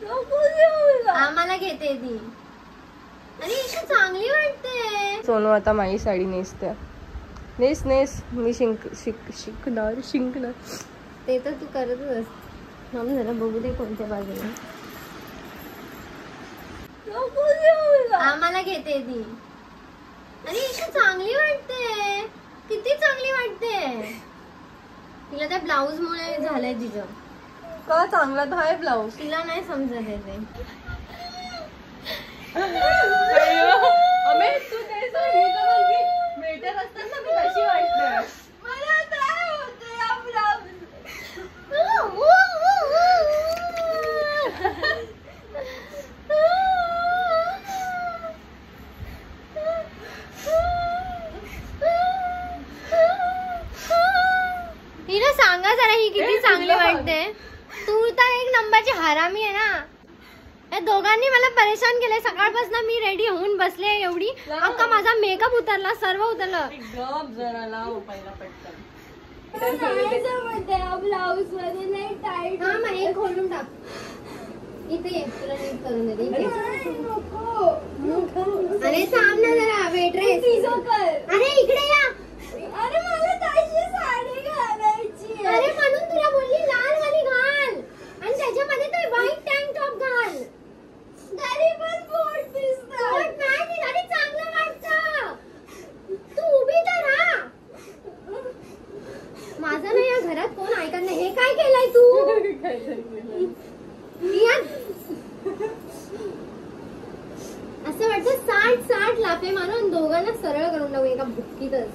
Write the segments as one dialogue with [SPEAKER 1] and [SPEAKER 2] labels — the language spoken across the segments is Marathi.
[SPEAKER 1] आम्हाला घेते ती. अरे इतकी चांगली वाटते.
[SPEAKER 2] सोनू आता माझी साडी नेसते. नेस नेस, मी शिंकणार.
[SPEAKER 1] ते तर तू करतच असते. जरा बघू दे कोणत्या बाजूला. आम्हाला घेते ती. अरे इतकी चांगली वाटते. किती चांगली वाटते. तिला त्या ब्लाऊज मुळे झालंय तिचं.
[SPEAKER 2] का चांगला तर आहे ब्लाऊज.
[SPEAKER 1] तिला नाही समजत आहे ते.
[SPEAKER 2] तू भेटत असताना मी कशी वाटते.
[SPEAKER 1] हिला सांगा जरा ही किती चांगली वाटते. तू तर एक नंबरची हरामी आहे ना. या दोघांनी मला परेशान केलंय. सकाळपासून मी रेडी होऊन बसले. एवढी अक्का माझा मेकअप उतरला, सर्व उतरलं. ब्लाऊज मध्ये नाही टाईट. हा मग हे खोलून टाक. इथे तुला नीट करून देते. अरे थांब ना जरा. वेट्रेस अरे इकडे या. अरे मला ताईची साडी घालायची. अरे म्हणून तुला बोलली लाल वाली घाल आणि त्याच्यामध्ये ते व्हाईट टँक टॉप घाल. तरी पण पोट दिसतं. पोट नाही तरी चांगलं वाटतं. तू उभी तर राहा. माझं ना या घरात कोण ऐकत नाही. हे काय केलंय तू. असं वाटतं 60 लाफे मारून दोघांना सरळ करून टाकू एका बुक्कीतच.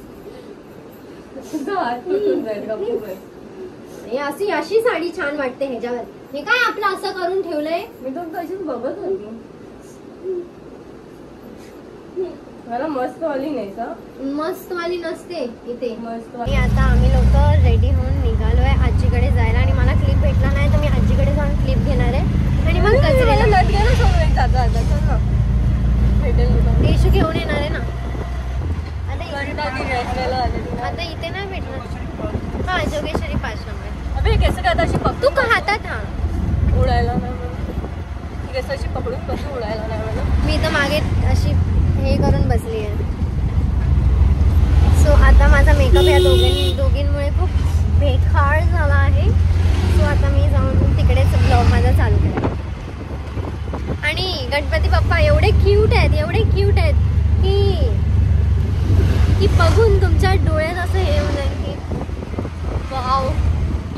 [SPEAKER 1] अशी साडी छान वाटते ह्याच्यावर. हे काय आपलं असं करून ठेवलंय.
[SPEAKER 2] मी तर तशीच बघत होती. मला मस्त वाली नाही का.
[SPEAKER 1] मस्त वाली नसते इथे.
[SPEAKER 2] मस्त.
[SPEAKER 1] आता आम्ही लोक रेडी होऊन निघालोय आजीकडे जायला. आणि मला क्लिप भेटला नाही तर मी आजीकडे जाऊन क्लिप घेणार आहे. आणि मग कचऱ्याला टिश्यू घेऊन येणार आहे ना. आता इथे नाही भेटणार. हा जोगेश्वरी 5 नंबर.
[SPEAKER 2] अबे कैसे काय अशी
[SPEAKER 1] तू का हातात. हा
[SPEAKER 2] उडायला नाही. कैसे अशी पकडून कशी उडायला नाही मला.
[SPEAKER 1] मी तर मागे अशी हे करून बसली आहे. सो आता माझा मेकअप या दोघींमुळे खूप बेकार झाला आहे. सो आता मी जाऊन तिकडेच ब्लॉग माझा चालू केला. आणि गणपती बाप्पा एवढे क्यूट आहेत की बघून तुमच्या डोळ्यात असं हे होऊन जाईल की वाव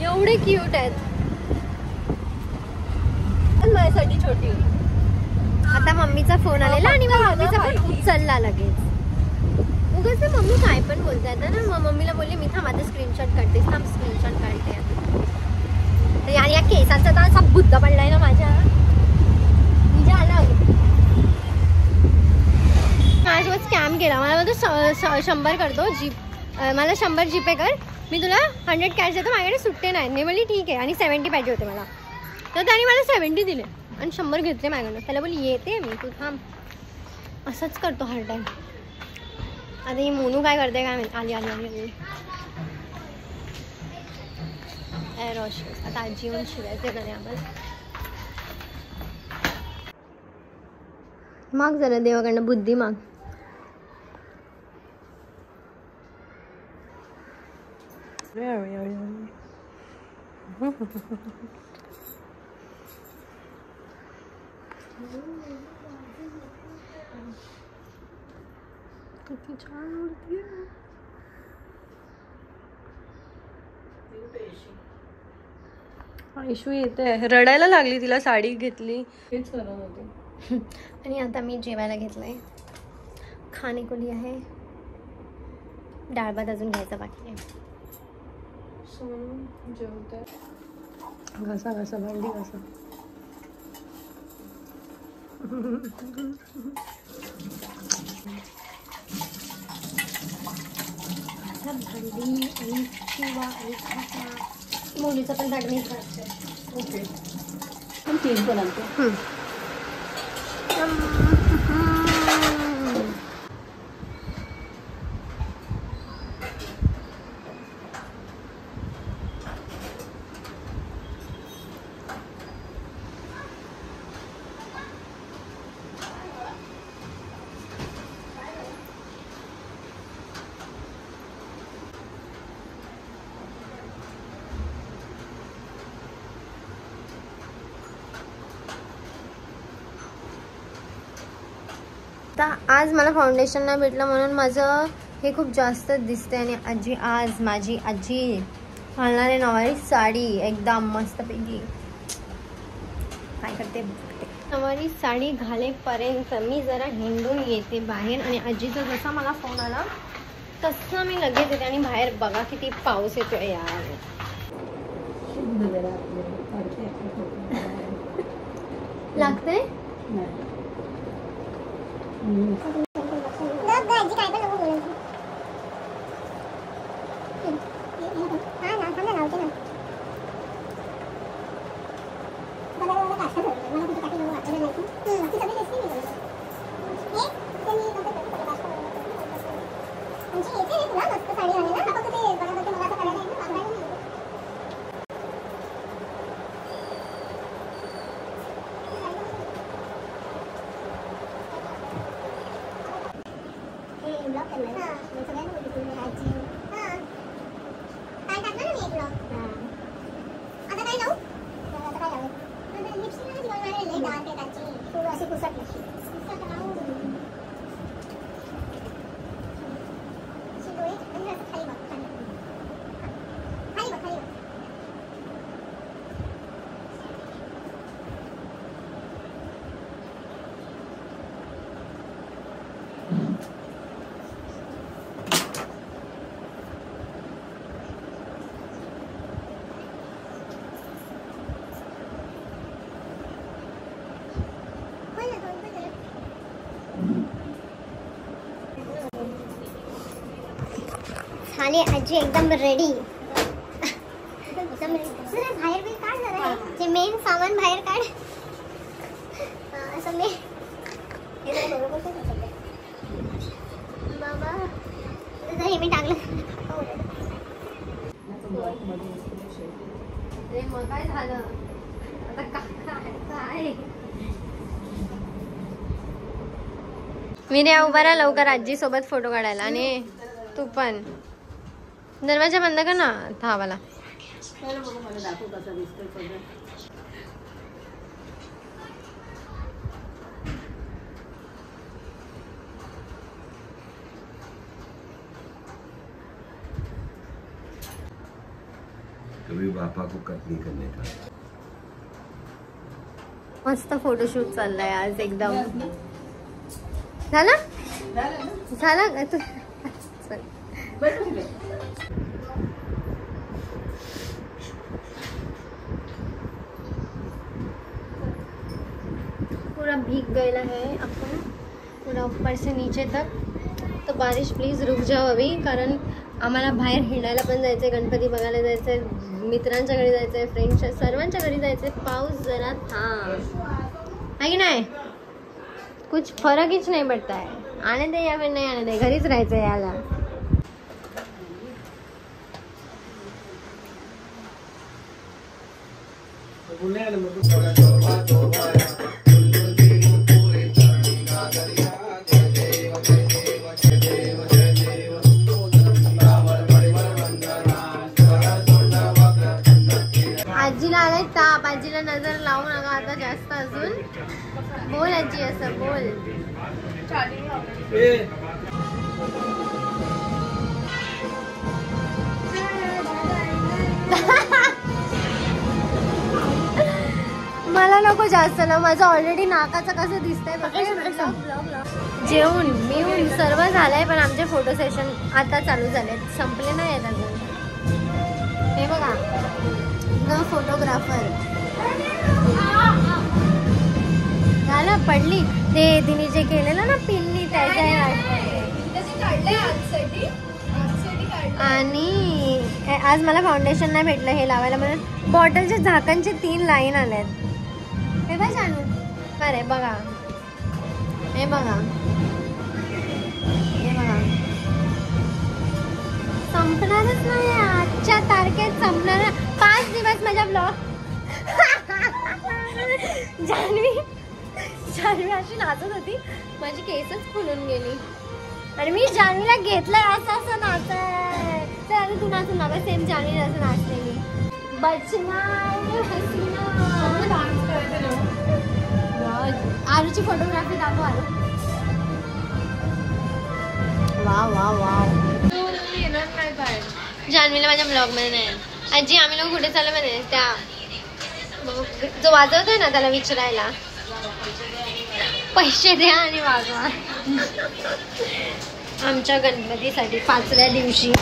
[SPEAKER 1] एवढे क्यूट आहेत.
[SPEAKER 2] माझ्यासाठी छोटी.
[SPEAKER 1] आता मम्मीचा फोन आलेला आणि मग मम्मीचा फोन उचलला लगेच. उगाच ना मम्मी काय पण बोलता येतं ना. मग मम्मीला बोलले मी थांब आता स्क्रीनशॉट काढते. स्क्रीनशॉट काढते. तर यार या केसांचा तर असा बुद्धा पडलाय ना माझ्या. माझ्यासोबत स्कॅम केला. मला बोलतो 100 करतो मला 100 जीपे कर. मी तुला 100 कॅश देतो. माझ्याकडे सुट्टे नाही. मी बोलली ठीक आहे. आणि 70 पाहिजे होते मला. तर त्याने मला 70 दिले आणि 100 घेतले माझ्याकडनं. त्याला बोलली येते मी तू थांब. असंच करतो हर टाइम. आता ही मोनू काय करते काय माहिती. आली रोशस. आता आजी येऊन शिवायचे नाही आम्हाला. माग जरा देवाकडनं बुद्धी माग. किती छान मूर्ती आहे.
[SPEAKER 2] इशू येते. रडायला लागली. तिला साडी घेतली. हेच करत होते.
[SPEAKER 1] आणि आता मी जेवायला घेतलंय. खाने को लिया है. डाळ भात अजून घ्यायचा बाकी आहे.
[SPEAKER 2] जेवते. घसा भांडी घसा.
[SPEAKER 1] भांडी आणि शिवा आणि मुलीचं पण दाटणीच लागतं.
[SPEAKER 2] ओके. पण तेच बनवते.
[SPEAKER 1] आता आज मला फाउंडेशन नाही भेटलं म्हणून माझं हे खूप जास्त दिसते. आणि आजी आज माझी आजी घालणार आहे नवारी साडी एकदम मस्तपैकी. काय करते नवारी साडी घालेपर्यंत मी जरा हिंडून येते बाहेर. आणि आजीचा जसा मला फोन आला तसं मी लगेच येते. आणि बाहेर बघा किती पाऊस येतोय यार. लागतंय झाली आजी एकदम रेडी. बाहेर बी काढ जरा जे मेन सामान बाहेर काढ. असं मी बाबा हे मी टाकलं. मग काय झालं आता काय. मी रे उभा राहा लवकर आजी सोबत फोटो काढायला. आणि तू पण दरवाजा बंद कर ना थावाला.
[SPEAKER 3] कभी पापा को कट नहीं करने का.
[SPEAKER 1] मस्त फोटोशूट चाललाय आज एकदम. झालं झालं तू पूरा भीग गया है अपन पूरा ऊपर से नीचे तक. तो बारिश प्लीज रुक जाओ अभी. कारण आम्हाला बाहेर हिंडायला पण जायचंय, गणपती बघायला जायचंय, मित्रांच्या घरी जायचंय, फ्रेंड्सच्या सर्वांच्या घरी जायचंय. पाऊस जरा थांब है की नाही. कुछ फरक ही नहीं पड़ता है. आने दे या फिर नहीं आने दे, घरीच राहायचं याला. आजीला आलाय ताप. आजीला नजर लावू नका आता जास्त अजून. बोल आजी असं बोल. मला नको जास्त ना. माझं ऑलरेडी नाकाचं कसं दिसतंय. जेवून बिवून सर्व झालंय पण आमचे फोटो सेशन आता चालू झाले, संपले नाही आहेत अजून. हे बघा न फोटोग्राफर झालं पडली. ते तिने जे केलेलं ना पिल्ली त्याच्या. आणि आज मला फाउंडेशन नाही भेटलं हे लावायला म्हणून बॉटलच्या झाकणचे 3 लाईन आल्यात. हे बघ जानू अरे बघा हे बघा हे बघा. संपणारच नाही आजच्या तारखेत संपणार. 5 दिवस माझा ब्लॉग. जान्हवी अशी नाचत होती, माझी केसच फुलून गेली. आणि मी जान्हवीला घेतलंय असं असं नाचाय. चल तू नाचून नका सेम जान्हवी असं नाचलेली. बचना आरूची फोटोग्राफी दाखव. आरू वा वा वा. जान्हवीला माझ्या ब्लॉग मध्ये नाही. आजी आम्ही लोक कुठे चाललो म्हणे, त्या जो वाजवतोय ना त्याला विचारायला पैसे द्या आणि वाजवा. आमच्या गणपतीसाठी 5व्या दिवशी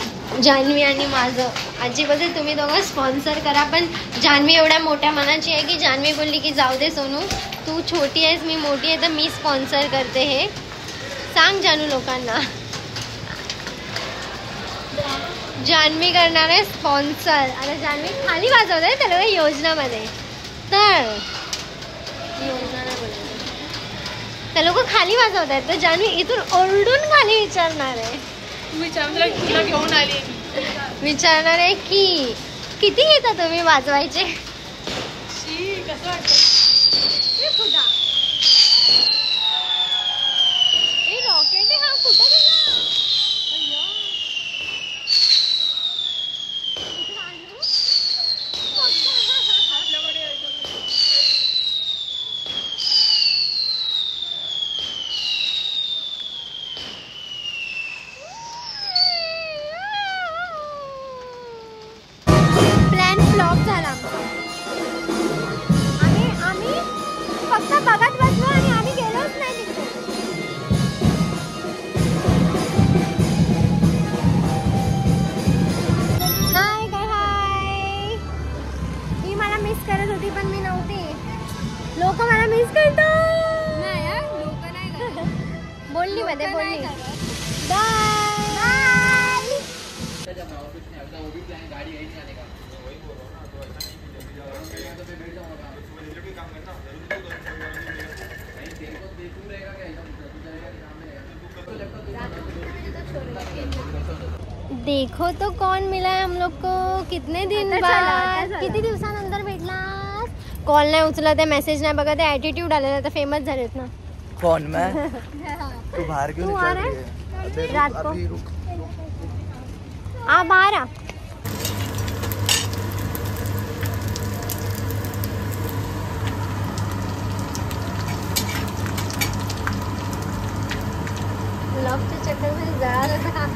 [SPEAKER 1] जान्हवी आणि माझं आजी बोलते तुम्ही दोघं स्पॉन्सर करा. पण जान्हवी एवढ्या मोठ्या मनाची आहे की जान्हवी बोलली की जाऊ दे सोनू, तू छोटी आहेस मी मोठी आहे तर मी स्पॉन्सर करते. हे सांग जानू लोकांना. जान्हवी करणार आहे स्पॉन्सर. आता जान्हवी खाली वाजवत आहे त्याला योजनामध्ये, तर योजना नाही बोलत, त्या लोक खाली वाजवत आहेत तर जान्हवी इथून ओरडून खाली विचारणार आहे.
[SPEAKER 2] घेऊन आली
[SPEAKER 1] विचारणार आहे की किती घेता तुम्ही वाजवायचे.
[SPEAKER 2] कसं वाटतं.
[SPEAKER 1] रॉकेट आहे हा, कुठं गेला. प्लॅन फ्लॉप झाला आमचा. आम्ही फक्त बघत बसलो आणि आम्ही गेलोच नाही तिकडे. हाय काय हाय. ही मला मिस करत होती पण मी नव्हती. लोक मला मिस करतात. बोलली मध्ये बोलली. बाय. देखो तो कौन मिला है हम लोग को. कितने दिन बाद, किती दिवसानंतर भेटलास. कॉल नाही उचलत आहे, मेसेज नाही बघत आहे, ॲटिट्यूड आलेला तर फेमस झालेत ना.
[SPEAKER 4] कौन मैं? तू बाहर क्यों
[SPEAKER 1] तू
[SPEAKER 4] निकल
[SPEAKER 1] आ
[SPEAKER 4] रही
[SPEAKER 1] रहा
[SPEAKER 4] है? अबे
[SPEAKER 1] रात
[SPEAKER 4] रुक,
[SPEAKER 1] को.
[SPEAKER 4] अभी रुक.
[SPEAKER 1] आ बाहर आ. ब्लॉगच्या चक्करमध्ये जळाला का.